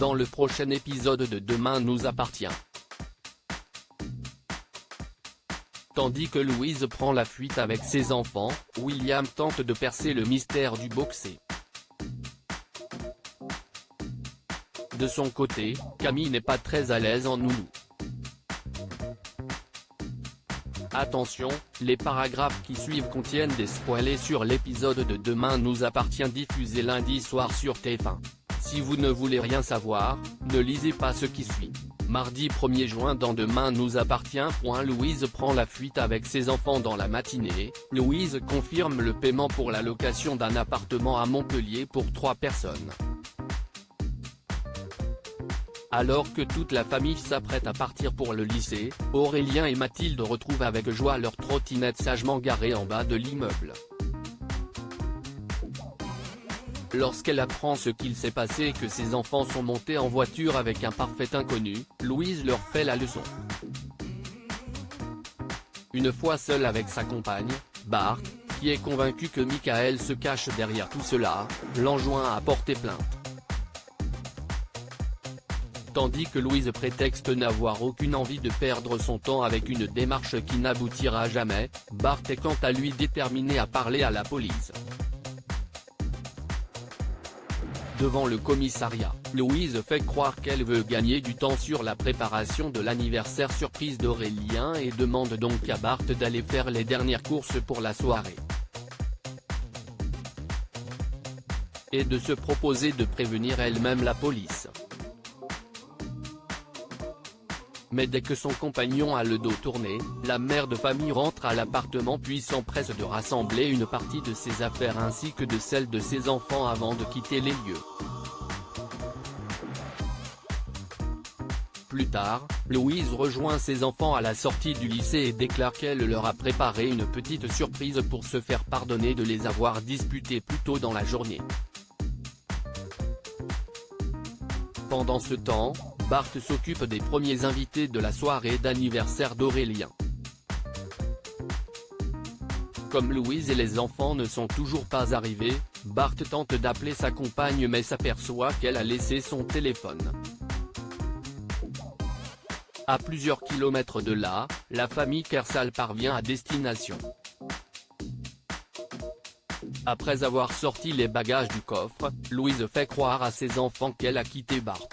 dans le prochain épisode de Demain nous appartient. Tandis que Louise prend la fuite avec ses enfants, William tente de percer le mystère du boxer. De son côté, Camille n'est pas très à l'aise en nounou. Attention, les paragraphes qui suivent contiennent des spoilers sur l'épisode de Demain nous appartient diffusé lundi soir sur TF1. Si vous ne voulez rien savoir, ne lisez pas ce qui suit. Mardi 1er juin dans Demain nous appartient. Louise prend la fuite avec ses enfants dans la matinée. Louise confirme le paiement pour la location d'un appartement à Montpellier pour 3 personnes. Alors que toute la famille s'apprête à partir pour le lycée, Aurélien et Mathilde retrouvent avec joie leur trottinette sagement garée en bas de l'immeuble. Lorsqu'elle apprend ce qu'il s'est passé et que ses enfants sont montés en voiture avec un parfait inconnu, Louise leur fait la leçon. Une fois seule avec sa compagne, Bart, qui est convaincu que Michael se cache derrière tout cela, l'enjoint à porter plainte. Tandis que Louise prétexte n'avoir aucune envie de perdre son temps avec une démarche qui n'aboutira jamais, Bart est quant à lui déterminé à parler à la police. Devant le commissariat, Louise fait croire qu'elle veut gagner du temps sur la préparation de l'anniversaire surprise d'Aurélien et demande donc à Bart d'aller faire les dernières courses pour la soirée. Et de se proposer de prévenir elle-même la police. Mais dès que son compagnon a le dos tourné, la mère de famille rentre à l'appartement puis s'empresse de rassembler une partie de ses affaires ainsi que de celles de ses enfants avant de quitter les lieux. Plus tard, Louise rejoint ses enfants à la sortie du lycée et déclare qu'elle leur a préparé une petite surprise pour se faire pardonner de les avoir disputés plus tôt dans la journée. Pendant ce temps, Bart s'occupe des premiers invités de la soirée d'anniversaire d'Aurélien. Comme Louise et les enfants ne sont toujours pas arrivés, Bart tente d'appeler sa compagne mais s'aperçoit qu'elle a laissé son téléphone. À plusieurs kilomètres de là, la famille Kersal parvient à destination. Après avoir sorti les bagages du coffre, Louise fait croire à ses enfants qu'elle a quitté Bart.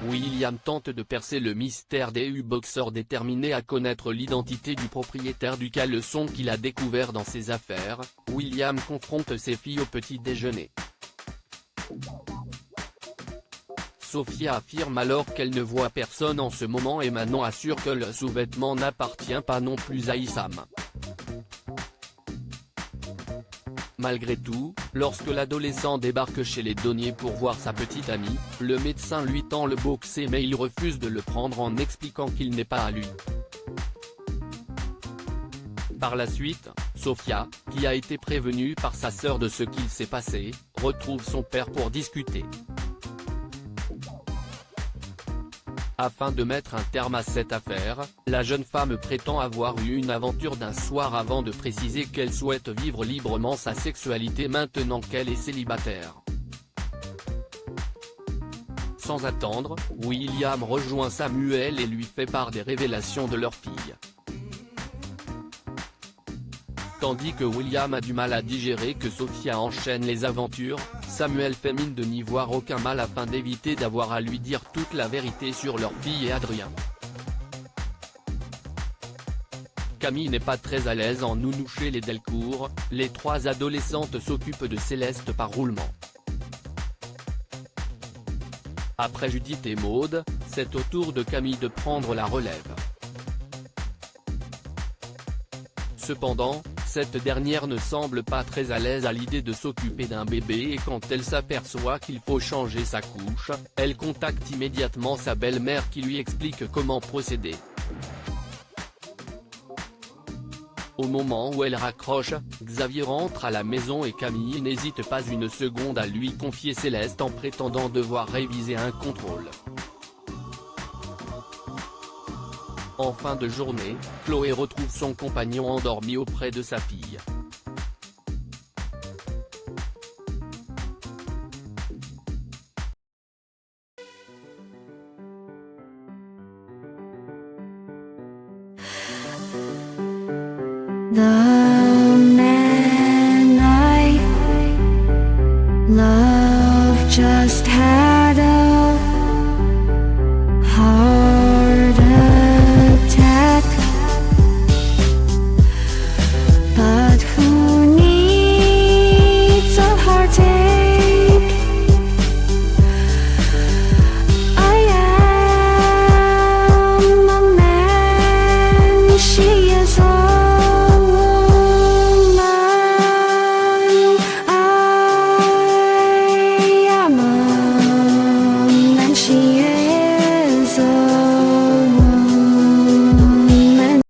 William tente de percer le mystère des U-Boxers déterminé à connaître l'identité du propriétaire du caleçon qu'il a découvert dans ses affaires. William confronte ses filles au petit déjeuner. Sophia affirme alors qu'elle ne voit personne en ce moment et Manon assure que le sous-vêtement n'appartient pas non plus à Issam. Malgré tout, lorsque l'adolescent débarque chez les douaniers pour voir sa petite amie, le médecin lui tend le boxer mais il refuse de le prendre en expliquant qu'il n'est pas à lui. Par la suite, Sophia, qui a été prévenue par sa sœur de ce qu'il s'est passé, retrouve son père pour discuter. Afin de mettre un terme à cette affaire, la jeune femme prétend avoir eu une aventure d'un soir avant de préciser qu'elle souhaite vivre librement sa sexualité maintenant qu'elle est célibataire. Sans attendre, William rejoint Samuel et lui fait part des révélations de leur fille. Tandis que William a du mal à digérer que Sophia enchaîne les aventures, Samuel fait mine de n'y voir aucun mal afin d'éviter d'avoir à lui dire toute la vérité sur leur fille et Adrien. Camille n'est pas très à l'aise en nounou chez les Delcourt, les 3 adolescentes s'occupent de Céleste par roulement. Après Judith et Maude, c'est au tour de Camille de prendre la relève. Cependant, cette dernière ne semble pas très à l'aise à l'idée de s'occuper d'un bébé et quand elle s'aperçoit qu'il faut changer sa couche, elle contacte immédiatement sa belle-mère qui lui explique comment procéder. Au moment où elle raccroche, Xavier rentre à la maison et Camille n'hésite pas une seconde à lui confier Céleste en prétendant devoir réviser un contrôle. En fin de journée, Chloé retrouve son compagnon endormi auprès de sa fille. The man I love just